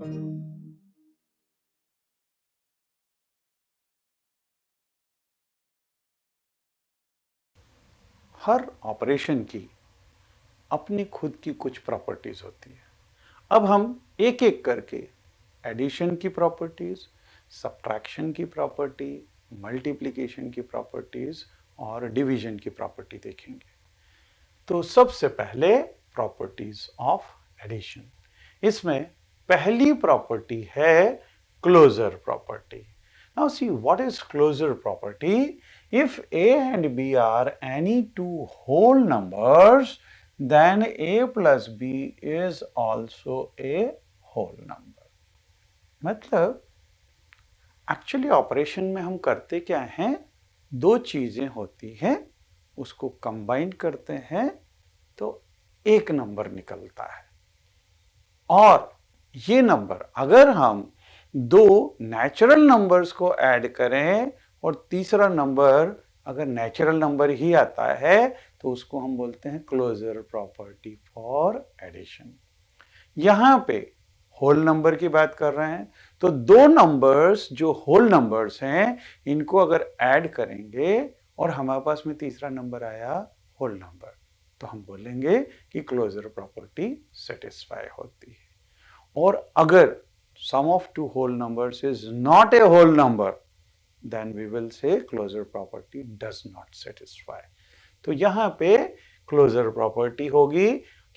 हर operation की अपनी खुद की कुछ प्रॉपर्टीज होती है। अब हम एक एक करके एडिशन की प्रॉपर्टीज, सब्ट्रैक्शन की प्रॉपर्टी, मल्टीप्लिकेशन की प्रॉपर्टीज और डिवीजन की प्रॉपर्टी देखेंगे। तो सबसे पहले प्रॉपर्टीज ऑफ एडिशन। इसमें पहली प्रॉपर्टी है closure property. Now see what is closure property. If a and b are any two whole numbers, then a plus b is also a whole number. मतलब actually operation में हम करते क्या हैं, दो चीजें होती हैं, उसको कंबाइन करते हैं तो एक नंबर निकलता है। और ये नंबर अगर हम दो नेचुरल नंबर्स को ऐड करें और तीसरा नंबर अगर नेचुरल नंबर ही आता है तो उसको हम बोलते हैं क्लोजर प्रॉपर्टी फॉर एडिशन। यहां पे होल नंबर की बात कर रहे हैं, तो दो नंबर्स जो होल नंबर्स हैं इनको अगर ऐड करेंगे और हमारे पास में तीसरा नंबर आया होल नंबर, तो हम बोलेंगे कि क्लोजर प्रॉपर्टी सेटिस्फाई होती है। और अगर sum of two whole numbers is not a whole number, then we will say closure property does not satisfy. तो यहां पे क्लोजर प्रॉपर्टी होगी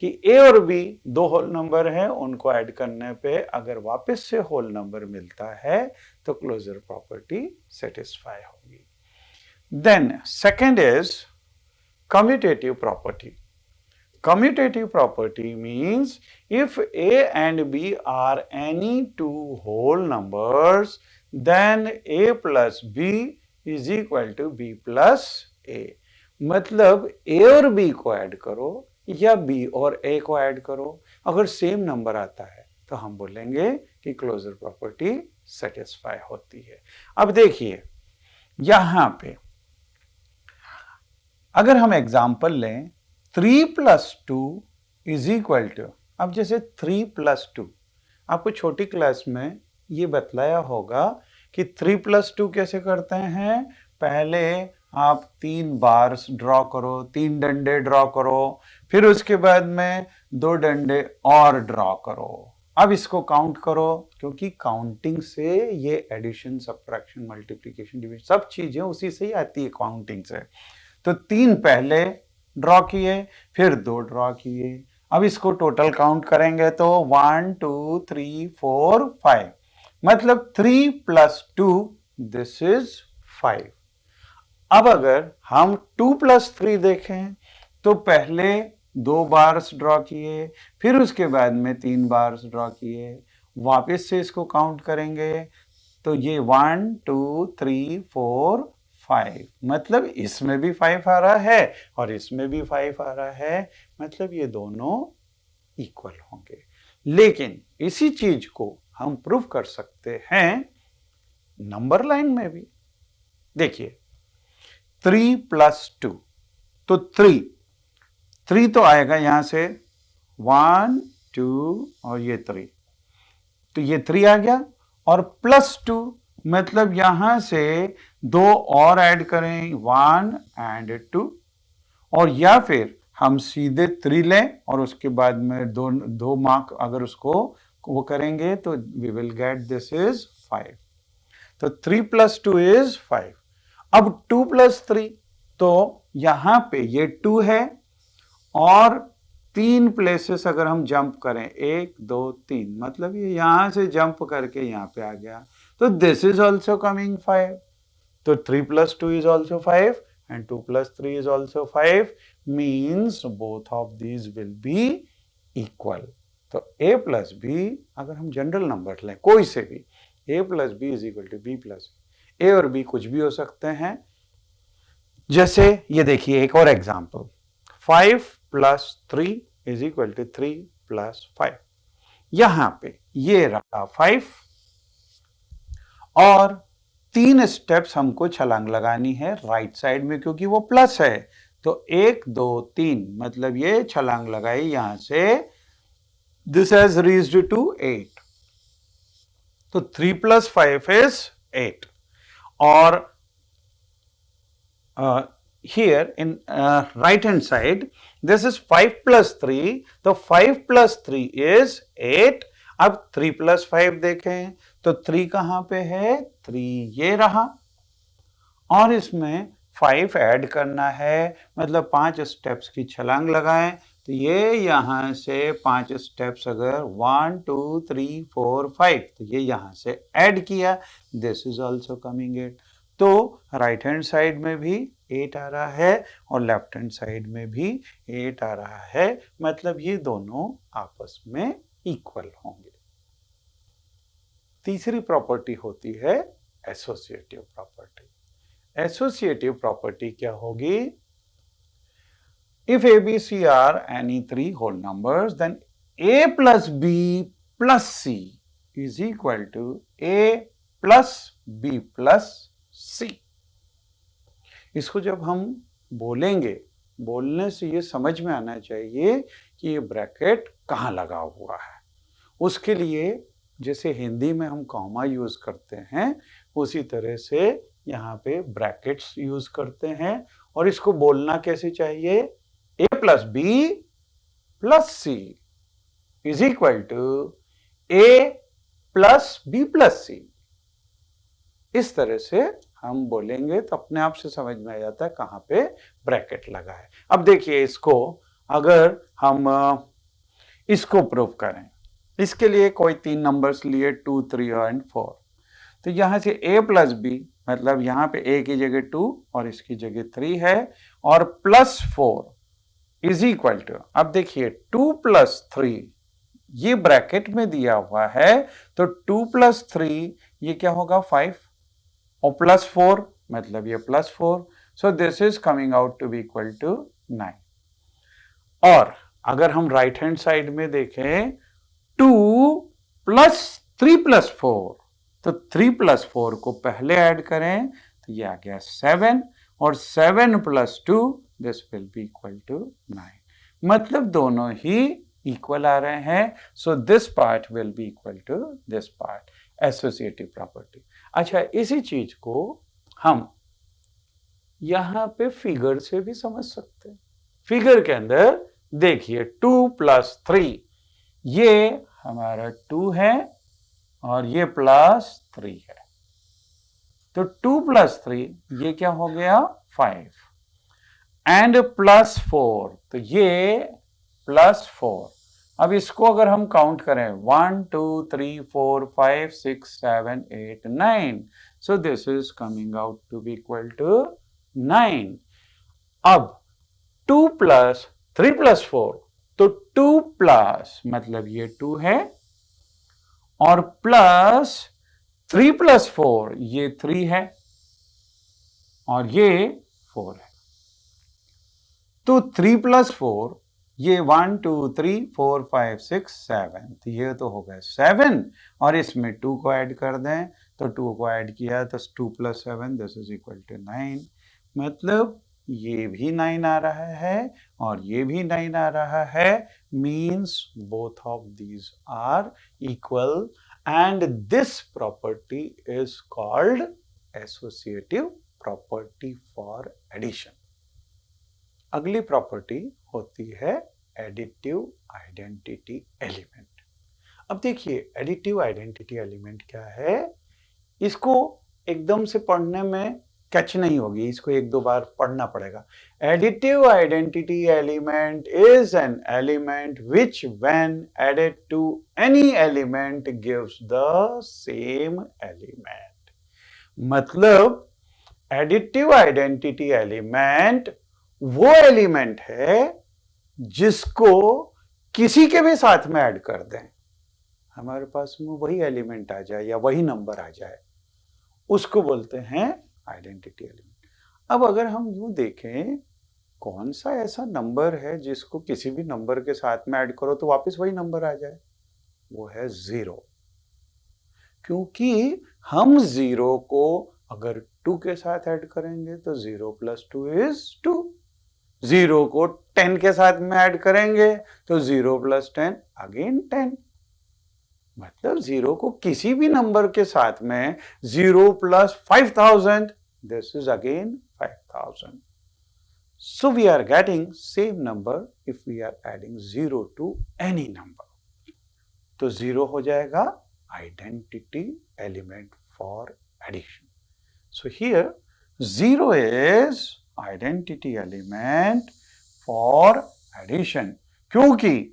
कि a और b दो होल नंबर हैं, उनको ऐड करने पे अगर वापस से होल नंबर मिलता है तो क्लोजर प्रॉपर्टी सेटिस्फाई होगी। Then second is commutative property. Commutative property means if a and b are any two whole numbers, then a plus b is equal to b plus a. मतलब a और b को add करो या b और a को add करो, अगर same number आता है तो हम बोलेंगे कि क्लोजर प्रॉपर्टी सेटिस्फाई होती है। अब देखिए यहां पे अगर हम एग्जांपल लें 3 प्लस 2 इज इक्वल टू, अब जैसे 3 प्लस 2 आपको छोटी क्लास में ये बतलाया होगा कि 3 प्लस 2 कैसे करते हैं। पहले आप 3 बार्स ड्रॉ करो, 3 डंडे ड्रॉ करो, फिर उसके बाद में 2 डंडे और ड्रॉ करो। अब इसको काउंट करो, क्योंकि काउंटिंग से ये एडिशन, सब्ट्रैक्शन, मल्टीप्लिकेशन, डिवीजन सब चीजें उसी से ही आती है, काउंटिंग से। तो 3 पहले ड्रॉ किए, फिर 2 ड्रॉ किए। अब इसको टोटल काउंट करेंगे तो 1 2 3 4 5, मतलब 3 प्लस 2 दिस इज 5। अब अगर हम 2 प्लस 3 देखें तो पहले 2 बार्स ड्रॉ किए, फिर उसके बाद में 3 बार्स ड्रॉ किए, वापस से इसको काउंट करेंगे तो ये 1 2 3 4 5, मतलब इसमें भी 5 आ रहा है और इसमें भी 5 आ रहा है, मतलब ये दोनों इक्वल होंगे। लेकिन इसी चीज को हम प्रूव कर सकते हैं नंबर लाइन में भी। देखिए 3 प्लस 2, तो 3 तो आएगा यहां से 1 2 और ये 3, तो ये 3 आ गया, और प्लस 2 मतलब यहां से 2 और ऐड करें 1 एंड 2, और या फिर हम सीधे 3 लें और उसके बाद में दो मार्क अगर उसको वो करेंगे तो we will get this is 5। तो 3 प्लस 2 इज 5। अब 2 प्लस 3, तो यहां पे ये 2 है और 3 प्लेसेस अगर हम जंप करें 1 2 3, मतलब ये यहां से जंप करके यहां पे आ गया, तो दिस इज ऑल्सो कमिंग 5। तो 3 plus 2 is also 5 and 2 plus 3 is also 5, means both of these will be equal. तो a plus b अगर हम जनरल नंबर लें कोई से भी, a plus b is equal to b plus a, और b कुछ भी हो सकते हैं। जैसे ये देखिए एक और example, 5 plus 3 is equal to 3 plus 5। यहां पे ये रहा 5 और 3 स्टेप्स हमको छलांग लगानी है राइट साइड में, क्योंकि वो प्लस है। तो 1 2 3, मतलब ये छलांग लगाई यहां से, दिस हैज रीच्ड टू 8। तो 3 plus 5 is 8. Or here in right hand side, this is 5 plus 3. तो 5 plus 3 is 8. अब 3 plus 5 देखें तो 3 कहां पे है? 3 ये रहा, और इसमें 5 ऐड करना है, मतलब 5 स्टेप्स की छलांग लगाएं। तो ये यहां से 5 स्टेप्स अगर 1 2 3 4 5, तो ये यहां से ऐड किया, दिस इज ऑल्सो कमिंग 8। तो राइट हैंड साइड में भी 8 आ रहा है और लेफ्ट हैंड साइड में भी 8 आ रहा है, मतलब ये दोनों आपस में इक्वल होंगे। तीसरी प्रॉपर्टी होती है एसोसिएटिव प्रॉपर्टी। एसोसिएटिव प्रॉपर्टी क्या होगी? If A, B, C are any three whole numbers, then A plus B plus C is equal to A plus B plus C. इसको जब हम बोलेंगे, बोलने से ये समझ में आना चाहिए कि ये ब्रैकेट कहाँ लगा हुआ है। उसके लिए जैसे हिंदी में हम कॉमा यूज करते हैं, उसी तरह से यहाँ पे ब्रैकेट्स यूज करते हैं। और इसको बोलना कैसे चाहिए? A plus B plus C is equal to A plus B plus C। इस तरह से हम बोलेंगे तो अपने आप से समझ में आ जाता है कहां पे ब्रैकेट लगा है। अब देखिए, इसको अगर हम इसको प्रूव करें, इसके लिए कोई 3 नंबर्स लिए 2 3 और 4। तो यहां से A प्लस B, मतलब यहां पे A की जगह 2 और इसकी जगह 3 है, और प्लस 4 इज इक्वल टू, अब देखिए 2 प्लस 3 ये ब्रैकेट में दिया हुआ है, तो 2 प्लस 3 ये क्या होगा? 5, और प्लस 4 मतलब ये plus 4, so this is coming out to be equal to 9। और अगर हम राइट हैंड साइड में देखें, 2 प्लस 3 प्लस 4, तो 3 प्लस 4 को पहले ऐड करें तो ये आ गया 7, और 7 plus 2 this will be equal to 9, मतलब दोनों ही इक्वल आ रहे हैं। So this part will be equal to this part, associative property. अच्छा, इसी चीज को हम यहां पे फिगर से भी समझ सकते हैं। फिगर के अंदर देखिए 2 प्लस 3, ये हमारा 2 है और ये प्लस 3 है, तो 2 प्लस 3 ये क्या हो गया? 5, एंड प्लस 4, तो ये प्लस 4। अब इसको अगर हम काउंट करें 1 2 3 4 5 6 7 8 9, so this is coming out to be equal to 9। अब 2 प्लस 3 प्लस 4, तो 2 प्लस मतलब ये 2 है, और प्लस 3 प्लस 4 ये 3 है, और ये 4 है। तो 3 प्लस 4 ये 1 2 3 4 5 6 7, तो ये तो हो गया 7, और इसमें 2 को ऐड कर दें, तो 2 को ऐड किया तो 2 plus 7 this is equal to 9, मतलब ये भी 9 आ रहा है और ये भी 9 आ रहा है, means both of these are equal, and this property is called associative property for addition. अगली प्रॉपर्टी होती है एडिटिव आइडेंटिटी एलिमेंट। अब देखिए, एडिटिव आइडेंटिटी एलिमेंट क्या है? इसको एकदम से पढ़ने में कैच नहीं होगी, इसको 1-2 बार पढ़ना पड़ेगा। Additive identity element is an element which when added to any element gives the same element. मतलब एडिटिव आइडेंटिटी एलिमेंट वो एलिमेंट है जिसको किसी के भी साथ में ऐड कर दें, हमारे पास में वही एलिमेंट आ जाए या वही नंबर आ जाए, उसको बोलते हैं आइडेंटिटी एलिमेंट। अब अगर हम यूं देखें, कौन सा ऐसा नंबर है जिसको किसी भी नंबर के साथ में ऐड करो तो वापस वही नंबर आ जाए? वो है 0, क्योंकि हम 0 को अगर 2 के साथ ऐड करेंगे तो 0 प्लस 2 इज 2, 0 को 10 के साथ में ऐड करेंगे तो 0 प्लस 10 अगेन 10। मतलब 0 को किसी भी नंबर के साथ में 0 plus 5000, this is again 5000. So we are getting same number if we are adding 0 to any number. तो 0 हो जाएगा identity element for addition. So here 0 is identity element for addition. क्योंकि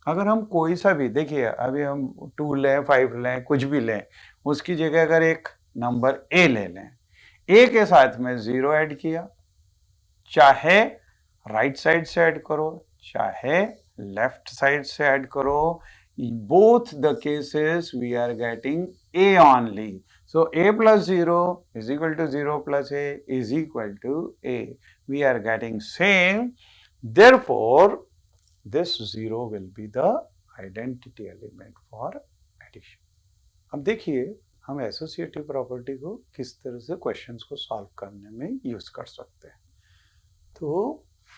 अगर हम कोई सा भी, देखिए अभी हम 2 लें 5 लें कुछ भी लें, उसकी जगह अगर एक नंबर a ले लें, a के साथ में 0 ऐड किया, चाहे राइट साइड से ऐड करो चाहे लेफ्ट साइड से ऐड करो, both the cases we are getting a only. So a plus 0 is equal to 0 plus a is equal to a. We are getting same. Therefore, this 0 will be the identity element for addition. अब देखिए हम associative property को किस तरह से questions को solve करने में यूज कर सकते हैं. तो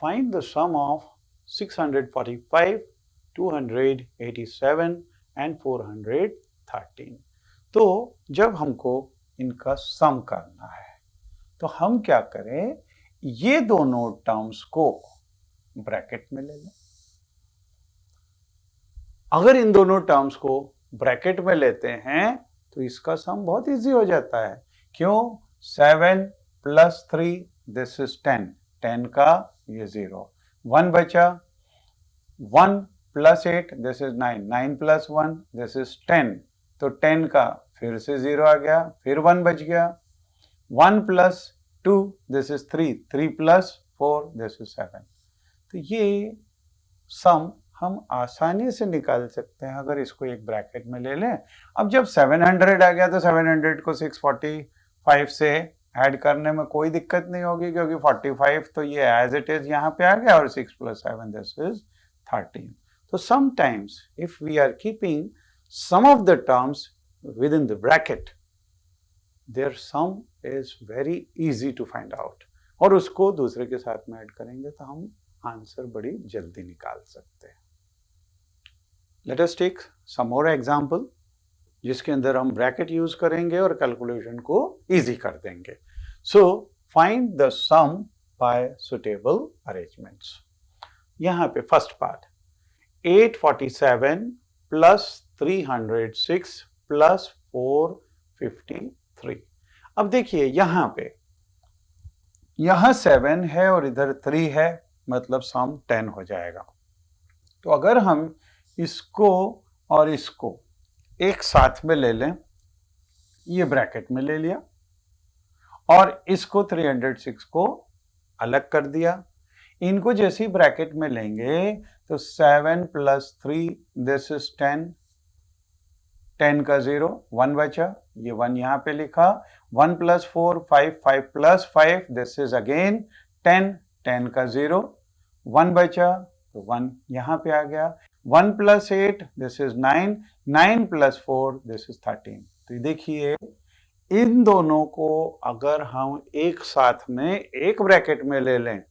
find the sum of 645, 287 and 413. तो जब हमको इनका सम करना है तो हम क्या करें, ये दोनों टर्म्स को ब्रैकेट में ले लें. अगर इन दोनों टर्म्स को ब्रैकेट में लेते हैं तो इसका सम बहुत इजी हो जाता है. क्यों? 7 plus 3 this is 10, 10 का ये 0, 1 बचा, 1 plus 8 this is 9, 9 plus 1 this is 10, तो 10 का फिर से 0 आ गया, फिर 1 बच गया, 1 plus 2 this is 3, 3 plus 4 this is 7. तो ये सम हम आसानी से निकाल सकते हैं अगर इसको एक ब्रैकेट में ले लें. अब जब 700 आ गया तो 700 को 645 से ऐड करने में कोई दिक्कत नहीं होगी, क्योंकि 45 तो ये एज इट इज यहाँ पे आ गया और 6 plus 7 this is 13. So sometimes if we are keeping some of the terms within the bracket, their sum is very easy to find out. और उसको दूसरे के साथ में ऐड करेंगे तो हम आंसर बड़ी जल्दी निकाल सकते हैं. Let us take some more example जिसके अंदर हम ब्रैकेट यूज करेंगे और कैलकुलेशन को इजी कर देंगे. So find the sum by suitable arrangements. यहाँ पे फर्स्ट पार्ट 847 plus 306 plus 453. अब देखिए यहाँ पे यहाँ 7 है और इधर 3 है, मतलब सम 10 हो जाएगा. तो अगर हम इसको और इसको एक साथ में ले लें, ये ब्रैकेट में ले लिया और इसको 306 को अलग कर दिया, इनको जैसे ही ब्रैकेट में लेंगे तो 7 plus 3 this is 10, 10 का 0, 1 बचा, ये 1 यहाँ पे लिखा, 1 plus 4 5, 5 plus 5 this is again 10, 10 का 0, 1 बचा तो 1 यहाँ पे आ गया, 1 plus 8 this is 9, 9 plus 4 this is 13. तो देखिए इन दोनों को अगर हम एक साथ में एक ब्रैकेट में ले लें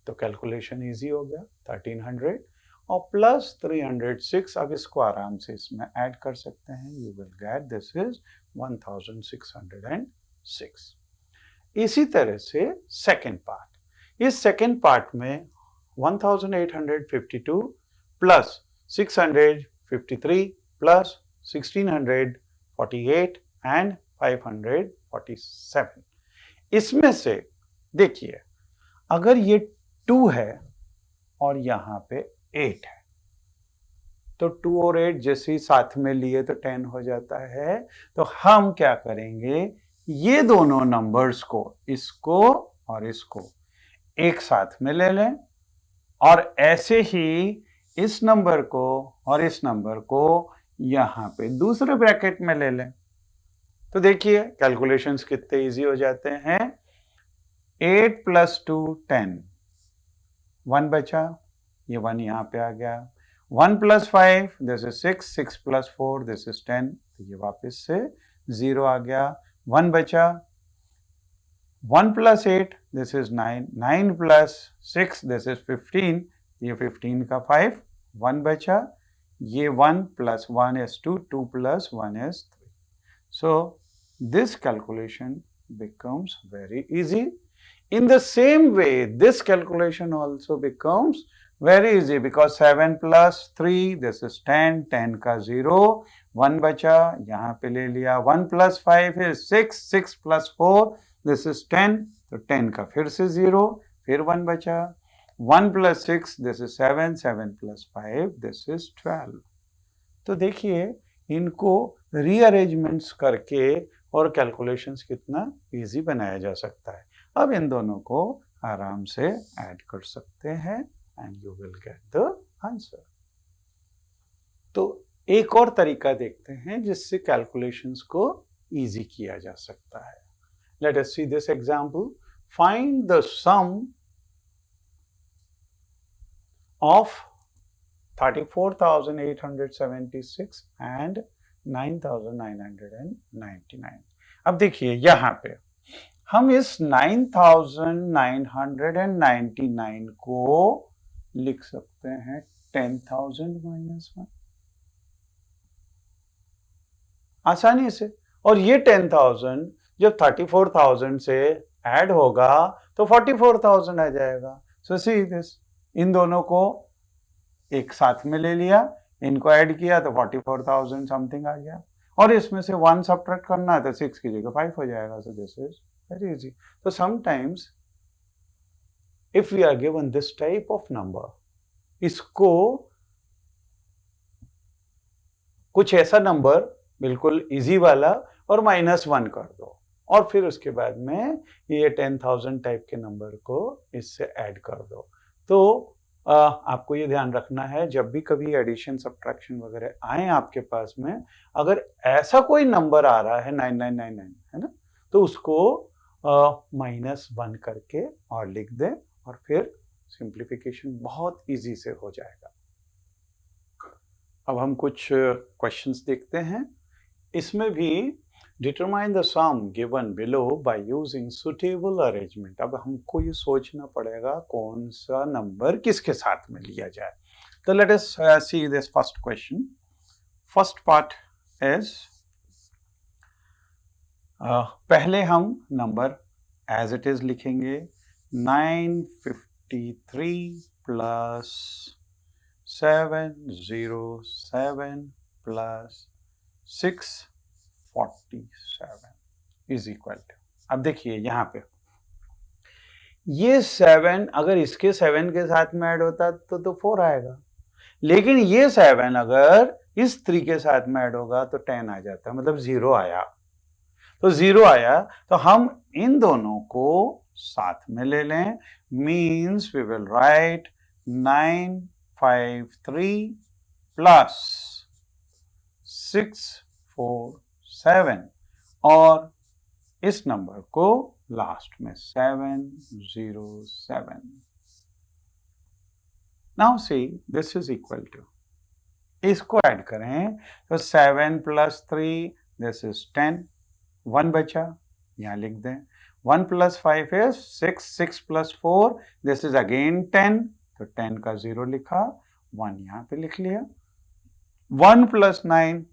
तो कैलकुलेशन इजी हो गया. 1300 और प्लस 306, अब इसको आराम से इसमें ऐड कर सकते हैं. You will get this is 1606. इसी तरह से सेकेंड पार्ट, इस सेकेंड पार्ट में 1852 प्लस 653 प्लस 1648 एंड 547. इसमें से देखिए अगर ये 2 है और यहाँ पे 8 है तो 2 और 8 जैसे ही साथ में लिए तो 10 हो जाता है. तो हम क्या करेंगे, ये दोनों नंबर्स को, इसको और इसको एक साथ में ले लें और ऐसे ही इस नंबर को और इस नंबर को यहाँ पे दूसरे ब्रैकेट में ले लें. तो देखिए कैलकुलेशंस कितने इजी हो जाते हैं. 8 plus 2 10, 1 बचा, ये 1 यहाँ पे आ गया, 1 plus 5 this is 6, 6 plus 4 this is 10, तो ये वापस से 0 आ गया, 1 बचा, 1 plus 8 this is 9, 9 plus 6 this is 15, ये 15 का 5, 1 बचा, ये 1 plus 1 is 2, 2 plus 1 is 3. So this calculation becomes very easy. In the same way, this calculation also becomes very easy because 7 plus 3, this is 10, 10 का 0, 1 बचा, यहाँ पे ले लिया, 1 plus 5 is 6, 6 plus 4, this is 10, तो 10 का फिर से 0, फिर 1 बचा, 1 plus 6, this is 7, 7 plus 5, this is 12. तो देखिए इनको रीअरेंजमेंट्स करके और कैलकुलेशंस कितना इजी बनाया जा सकता है। अब इन दोनों को आराम से ऐड कर सकते हैं and you will get the answer. तो एक और तरीका देखते हैं जिससे कैलकुलेशंस को इजी किया जा सकता है। Let us see this example. Find the sum of 34,876 and 9,999। अब देखिए यहां पे हम इस 9,999 को लिख सकते हैं 10,000 माइनस 1 आसानी से, और ये 10,000 जब 34,000 से ऐड होगा तो 44,000 आ जाएगा। सो सी दिस, इन दोनों को एक साथ में ले लिया, इनको ऐड किया तो 44,000 समथिंग आ गया, और इसमें से 1 सब्ट्रैक्ट करना है तो 6 की जगह 5 हो जाएगा। So this is very easy. तो sometimes if we are given this type of number, इसको कुछ ऐसा नंबर बिल्कुल इजी वाला और -1 कर दो, और फिर उसके बाद में ये 10,000 टाइप के नंबर को इससे ऐड कर दो। तो आपको ये ध्यान रखना है जब भी कभी एडिशन सब्ट्रैक्शन वगैरह आए आपके पास में, अगर ऐसा कोई नंबर आ रहा है 9999 है ना, तो उसको -1 करके और लिख दें, और फिर सिंप्लीफिकेशन बहुत इजी से हो जाएगा। अब हम कुछ क्वेश्चंस देखते हैं। इसमें भी determine the sum given below by using suitable arrangement. अब हमको ये सोचना पड़ेगा कौन सा नंबर किसके साथ में लिया जाए। तो let us see this first question. First part is, पहले हम नंबर एज इट इज लिखेंगे, 953 plus 707 plus 647 is equal to, अब देखिए यहां पे ये 7 अगर इसके 7 के साथ में ऐड होता तो 4 आएगा, लेकिन ये 7 अगर इस 3 के साथ में ऐड होगा तो 10 आ जाता, मतलब 0 आया। तो 0 आया तो हम इन दोनों को साथ में ले लें, means we will write 953 plus 647 और इस नंबर को लास्ट में 707। Now see this is equal to, इसको ऐड करें तो 7 प्लस 3 दिस इज 10, 1 बचा, यहां लिख दें। 1 plus 5 is 6, 6 plus 4 this is again 10, तो 10 का 0 लिखा, 1 यहां पे लिख लिया। 1 प्लस 9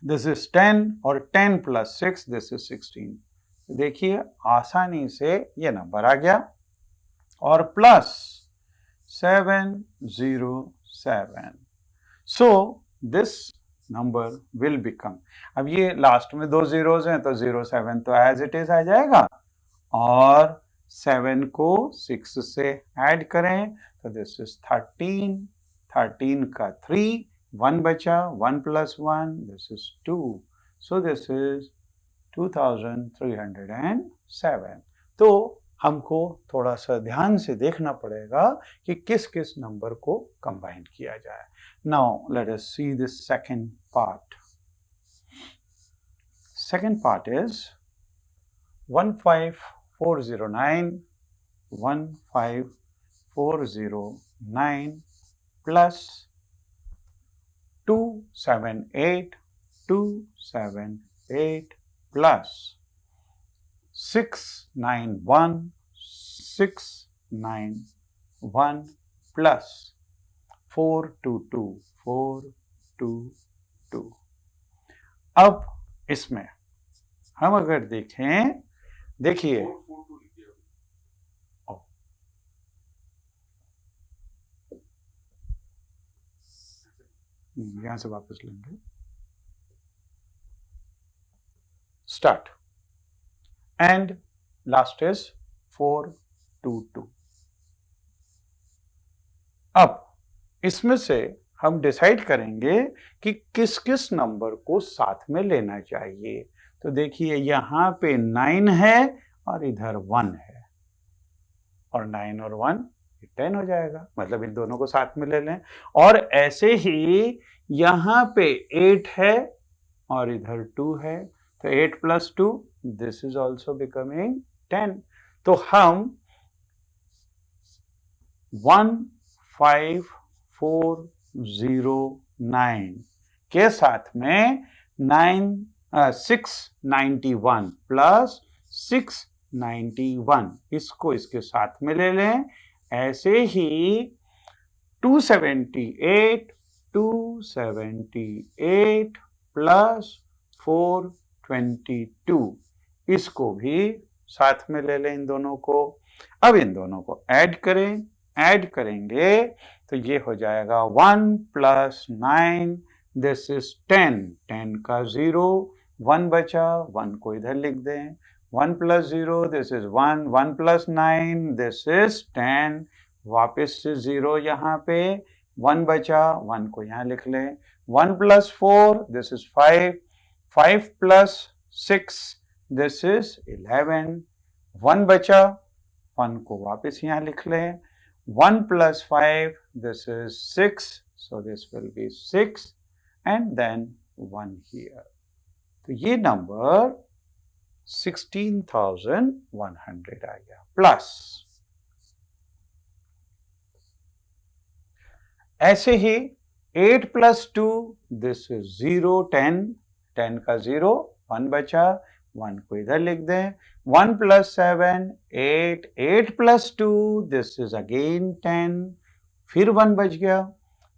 दिस इज 10 और 10 प्लस 6 दिस इज 16। देखिए आसानी से ये नंबर आ गया, और plus 707। So this number will become, अब ये लास्ट में 2 zeros हैं तो 07 तो एज इट इज आ जाएगा, और 7 को 6 से ऐड करें तो दिस इज 13, 13 का 3, 1 बचा, 1 plus 1 this is 2, so this is 2307। तो हमको थोड़ा सा ध्यान से देखना पड़ेगा कि किस किस नंबर को कंबाइन किया जाए। Now let us see this second part. Second part is 15409 15409 plus 278 278 plus 691 691 plus 422 4 2 2। अब इसमें हम अगर देखें, देखिए यहां से वापस लेंगे, स्टार्ट, एंड लास्ट इज 4 2 2। अब इसमें से हम डिसाइड करेंगे कि किस किस नंबर को साथ में लेना चाहिए। तो देखिए यहां पे 9 है और इधर 1 है, और 9 और 1 10 हो जाएगा, मतलब इन दोनों को साथ में ले लें। और ऐसे ही यहां पे 8 है और इधर 2 है, तो 8 + 2 दिस इज ऑल्सो बिकमिंग 10। तो हम 1 5 4 0 9 के साथ में 691 प्लस 691 इसको इसके साथ में ले लें। ऐसे ही 278 प्लस 422 इसको भी साथ में ले लें इन दोनों को। अब इन दोनों को ऐड करें, ऐड करेंगे तो ये हो जाएगा 1 + 9 दिस इज 10, 10 का 0, 1 बचा, 1 को इधर लिख दें, 1 + 0 दिस इज 1, 1 + 9 दिस इज 10, वापस से 0 यहाँ पे, 1 बचा, 1 को यहाँ लिख लें, 1 + 4 दिस इज 5, 5 + 6 दिस इज 11, 1 बचा, 1 को वापस यहाँ लिख लें, 1 + 5 this is 6, so this will be 6 and then 1 here. तो ये नंबर 16,100 आ गया। प्लस ऐसे ही 8 + 2 this is 0 10, 10 का 0, 1 बचा, 1 को इधर लिख दें, 1 + 7 8, 8 + 2 this is again 10, फिर 1 बच गया,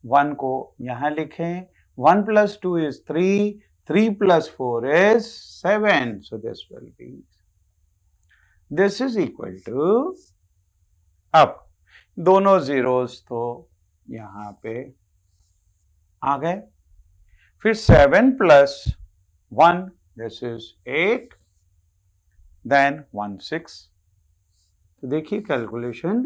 1 को यहाँ लिखें, 1 + 2 is 3, 3 + 4 is 7, so this will be, this is equal to, अब दोनों zeros तो यहाँ पे आ गए, फिर 7 + 1 this is 8, then 1 6। तो देखिए कैलकुलेशन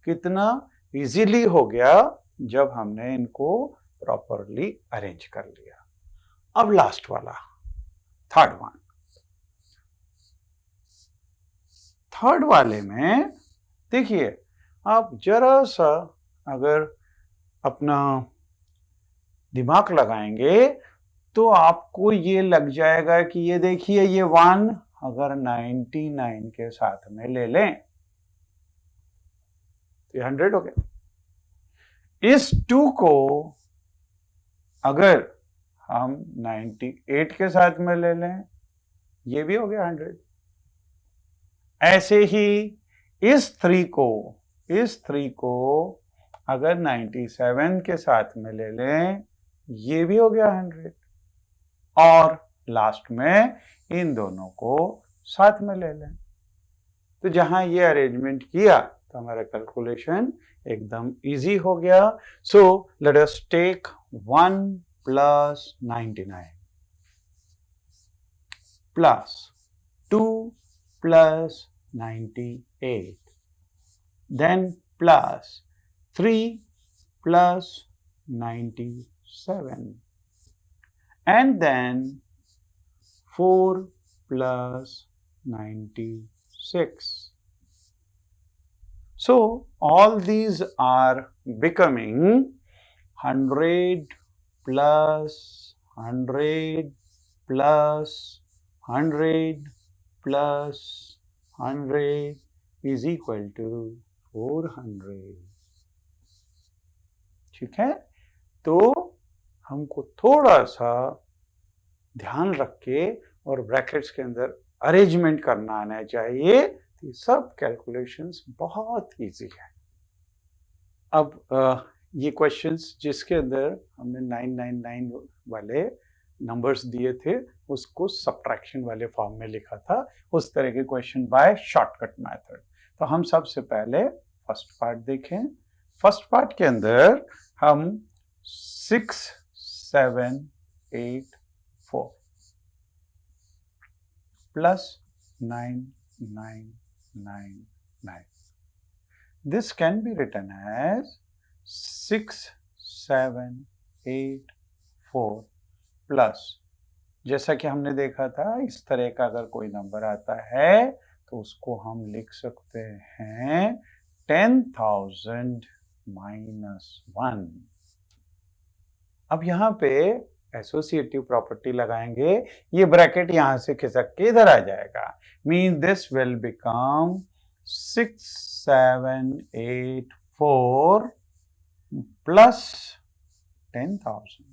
कितना इजीली हो गया जब हमने इनको प्रॉपरली अरेंज कर लिया। अब लास्ट वाला, थर्ड वन। थर्ड वाले में देखिए आप जरा सा अगर अपना दिमाग लगाएंगे तो आपको ये लग जाएगा कि ये देखिए ये 1 अगर 99 के साथ में ले लें तो 100 हो गया। इस 2 को अगर हम 98 के साथ में ले लें ये भी हो गया 100। ऐसे ही इस 3 को अगर 97 के साथ में ले लें ये भी हो गया 100। और लास्ट में इन दोनों को साथ में ले लें। तो जहां ये अरेंजमेंट किया तो हमारा कैलकुलेशन एकदम इजी हो गया। So let us take 1 + 99 plus 2 + 98 then plus 3 + 97 and then 4 + 96. So all these are becoming 100 plus 100 plus 100 plus 100 is equal to 400. ठीक है, तो हमको थोड़ा सा ध्यान रख के और ब्रैकेट्स के अंदर अरेंजमेंट करना आना चाहिए। ये सब कैलकुलेशंस बहुत इजी है। अब ये क्वेश्चंस जिसके अंदर हमने 999 वाले नंबर्स दिए थे उसको सब्ट्रैक्शन वाले फॉर्म में लिखा था, उस तरह के क्वेश्चन बाय शॉर्टकट मेथड। तो हम सबसे पहले फर्स्ट पार्ट देखें। फर्स्ट पार्ट के अंदर हम 6 7 8 4 plus 9 9 9 9, this can be written as 6 7 8 4 plus, जैसा कि हमने देखा था इस तरह का अगर कोई नंबर आता है तो उसको हम लिख सकते हैं 10,000 माइनस 1। अब यहाँ पे एसोसिएटिव प्रॉपर्टी लगाएंगे, ये ब्रैकेट यहां से खिसक के इधर आ जाएगा, mean this will become 6 7 8 4 plus 10,000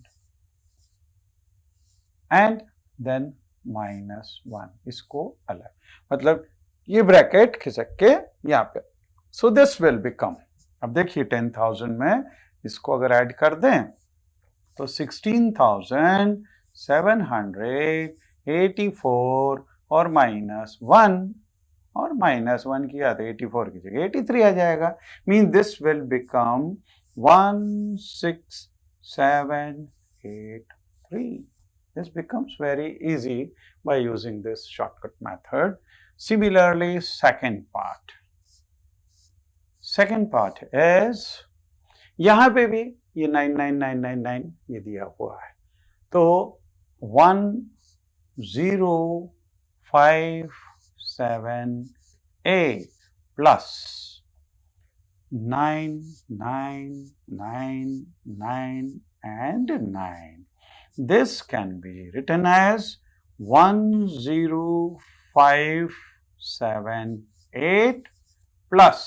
and then minus 1, इसको अलग, मतलब ये ब्रैकेट खिसक के यहाँ पे, सो दिस विल बिकम, अब देखिए 10,000 में इसको अगर ऐड कर दें तो 16,784 और माइनस 1, और माइनस 1 किया तो 84 की जगह 83 आ जाएगा, mean this will become 16783। This becomes very easy by using this shortcut method. Similarly, second part is, यहां पे भी ये 99999 ये दिया हुआ है, तो 10578 plus 9999 and 9. This can be written as 10578 plus,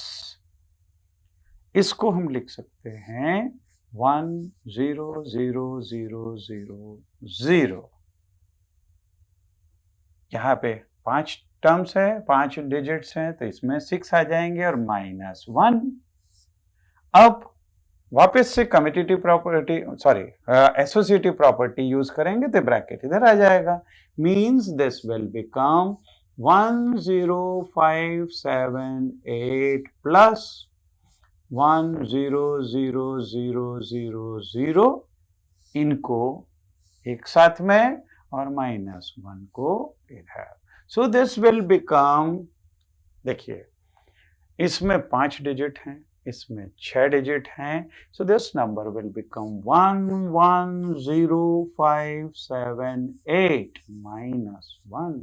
इसको हम लिख सकते हैं 1000000। यहाँ पे 5 टर्म्स है, 5 डिजिट्स हैं, तो इसमें 6 आ जाएंगे और माइनस 1। अब वापस से commutative property, associative property use करेंगे तो ब्रैकेट इधर आ जाएगा, means this will become 10578 plus 1000000, इनको एक साथ में और माइनस 1 को इधर, सो दिस विल बिकम, देखिए इसमें 5 डिजिट हैं, इसमें 6 डिजिट हैं, so this number will become 10578 minus 1,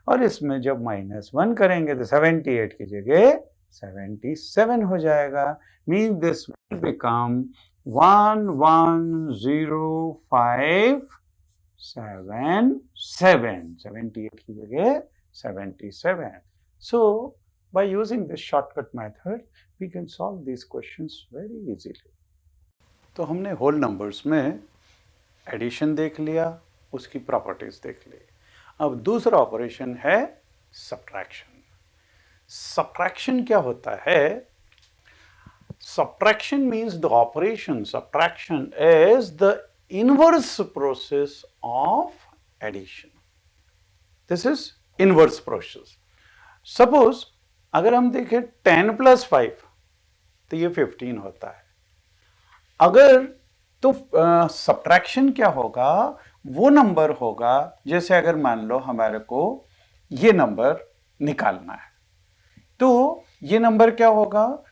और इसमें जब माइनस 1 करेंगे तो 78 की जगह 77 हो जाएगा, मीन दिस विल बिकम 11057, 78 की जगह 77। So by using this shortcut method we can solve these questions very easily. तो हमने होल नंबर्स में एडिशन देख लिया, उसकी प्रॉपर्टीज देख ली। अब दूसरा ऑपरेशन है सब्ट्रैक्शन। सब्ट्रैक्शन क्या होता है? Subtraction means the operation subtraction is the inverse process of addition. This is inverse process. Suppose अगर हम देखें 10 plus 5 तो ये 15 होता है। अगर तो सब्ट्रैक्शन क्या होगा? वो नंबर होगा, जैसे अगर मान लो हमारे को ये नंबर निकालना है, तो ये नंबर क्या होगा?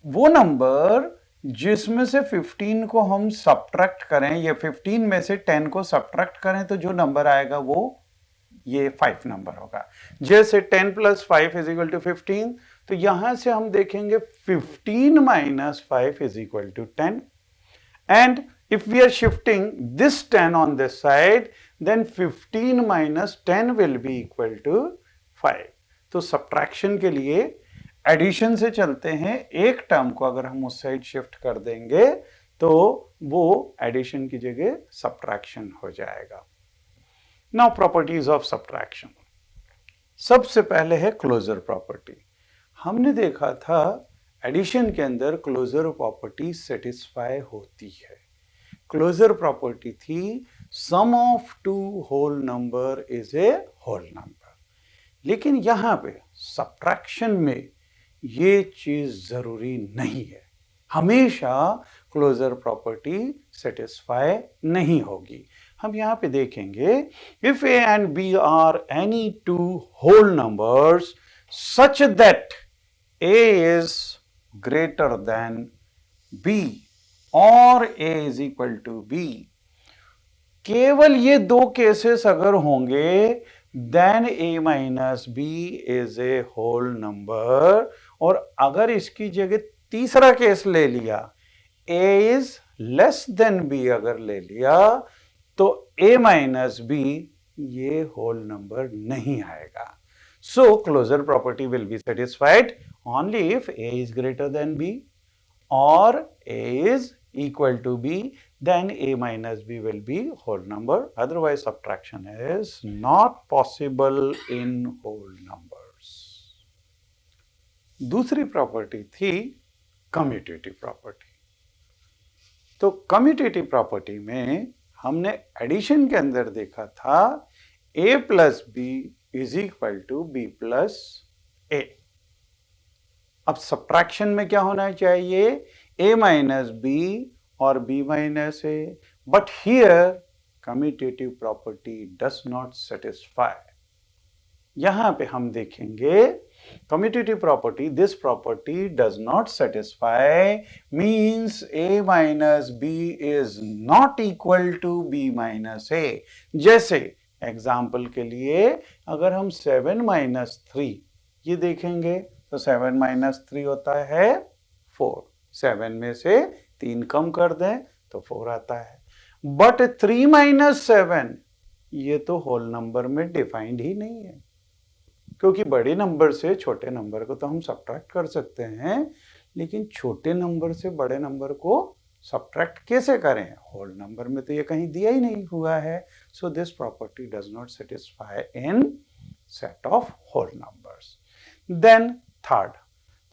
वो नंबर जिसमें से 15 को हम सब्ट्रैक्ट करें, या 15 में से 10 को सब्ट्रैक्ट करें, तो जो नंबर आएगा वो ये 5 नंबर होगा। जैसे 10 plus 5 is equal to 15, तो यहां से हम देखेंगे 15 minus 5 is equal to 10, and if we are shifting this 10 on this side, then 15 minus 10 will be equal to 5. तो सब्ट्रैक्शन के लिए एडिशन से चलते हैं, एक टर्म को अगर हम उस साइड शिफ्ट कर देंगे तो वो एडिशन की जगह सब्ट्रैक्शन हो जाएगा। Now properties of subtraction. सबसे पहले है क्लोजर प्रॉपर्टी। हमने देखा था एडिशन के अंदर क्लोजर प्रॉपर्टी सेटिस्फाई होती है। क्लोजर प्रॉपर्टी थी sum of two whole number is a whole number, लेकिन यहां पे सब्ट्रैक्शन में ये चीज जरूरी नहीं है। हमेशा क्लोजर प्रॉपर्टी सेटिस्फाई नहीं होगी। हम यहां पे देखेंगे if A and B are any two whole numbers such that A is greater than B और A is equal to B, केवल ये दो केसेस अगर होंगे then A minus B is a whole number, और अगर इसकी जगह तीसरा केस ले लिया A is less than B अगर ले लिया तो ए माइनस बी ये होल नंबर नहीं आएगा। So closure property will be satisfied only if A is greater than B और A is equal to b, then a minus b will be whole number. Otherwise, subtraction is not possible in whole numbers. दूसरी property थी commutative property. तो commutative property में हमने addition के अंदर देखा था a plus B is equal to B plus A. अब सब्ट्रैक्शन में क्या होना चाहिए, a माइनस बी और b minus A, but here commutative property does not satisfy. यहां पे हम देखेंगे commutative property, this property does not satisfy means a minus B is not equal to b minus A. जैसे example के लिए अगर हम 7 माइनस 3 ये देखेंगे तो 7 माइनस 3 होता है 4, 7 में से 3 कम कर दें तो 4 आता है। बट 3 माइनस 7 ये तो होल नंबर में डिफाइंड ही नहीं है, क्योंकि बड़े नंबर से छोटे नंबर को तो हम सब्ट्रैक्ट कर सकते हैं, लेकिन छोटे नंबर से बड़े नंबर को सब्ट्रैक्ट कैसे करें, होल नंबर में तो ये कहीं दिया ही नहीं हुआ है। So this property does not satisfy in set of whole numbers. Then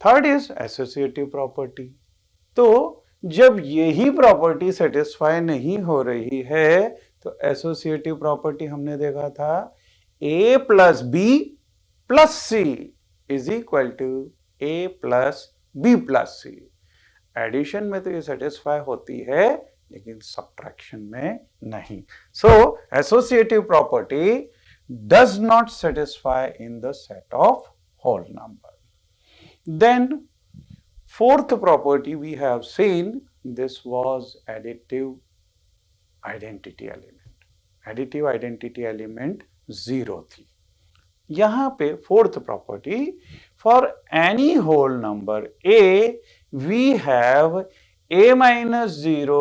third is associative property. तो जब यही प्रॉपर्टी सेटिस्फाई नहीं हो रही है तो एसोसिएटिव प्रॉपर्टी हमने देखा था a plus B plus C is equal to a plus B plus C. Addition में तो ये सेटिस्फाई होती है लेकिन सब्ट्रैक्शन में नहीं। So associative property does not satisfy in the set of whole number. Then fourth property we have seen, this was additive identity element. Additive identity element 0 थी। यहां पे fourth property, for any whole number a we have a minus 0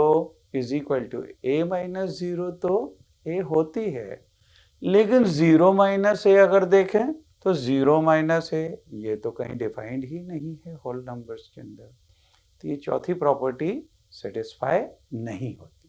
is equal to a minus 0, तो a होती है, लेकिन 0 minus a अगर देखें तो 0 माइनस है ये तो कहीं डिफाइंड ही नहीं है होल नंबर्स के अंदर, तो ये चौथी प्रॉपर्टी सेटिस्फाई नहीं होती।